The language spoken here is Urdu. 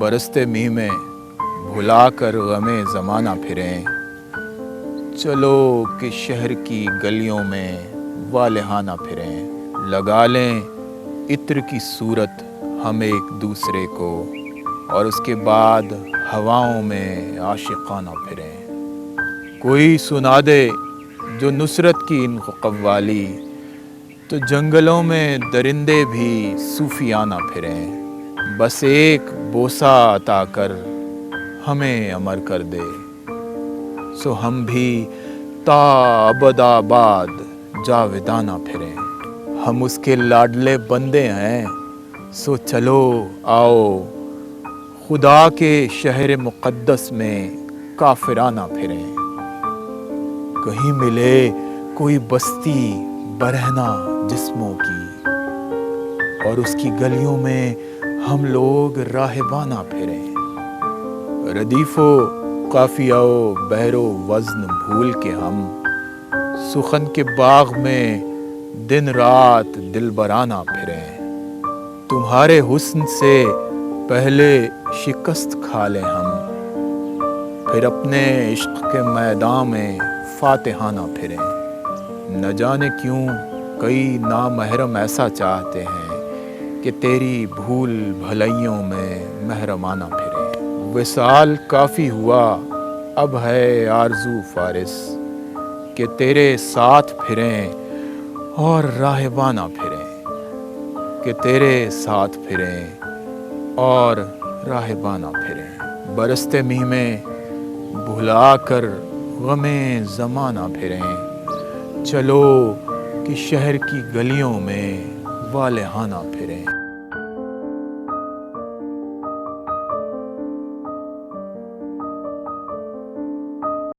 برستے می میں بھلا کر غمِ زمانہ پھریں، چلو کہ شہر کی گلیوں میں والہانہ پھریں، لگا لیں عطر کی صورت ہم ایک دوسرے کو، اور اس کے بعد ہواؤں میں عاشقانہ پھریں۔ کوئی سنا دے جو نصرت کی ان کو قوالی، تو جنگلوں میں درندے بھی صوفیانہ پھریں۔ بس ایک بوسہ عطا کر ہمیں امر کر دے، سو ہم بھی تا ابد آباد جاویدانہ پھریں۔ ہم اس کے لاڈلے بندے ہیں، سو چلو آؤ خدا کے شہر مقدس میں کافرانہ پھریں۔ کہیں ملے کوئی بستی برہنہ جسموں کی، اور اس کی گلیوں میں ہم لوگ راہبانہ پھریں۔ ردیف و قافیہ و بحر و وزن بھول کے ہم سخن کے باغ میں دن رات دلبرانہ پھریں۔ تمہارے حسن سے پہلے شکست کھا لیں ہم، پھر اپنے عشق کے میدان میں فاتحانہ پھریں۔ نہ جانے کیوں کئی نامحرم ایسا چاہتے ہیں کہ تیری بھول بھلائیوں میں محرمانہ پھریں۔ وصال کافی ہوا اب ہے آرزو فارس، کہ تیرے ساتھ پھریں اور راہبانہ پھریں، کہ تیرے ساتھ پھریں اور راہبانہ پھریں۔ برستے می میں بھلا کر غمِ زمانہ پھریں، چلو کہ شہر کی گلیوں میں والہانہ پھریں۔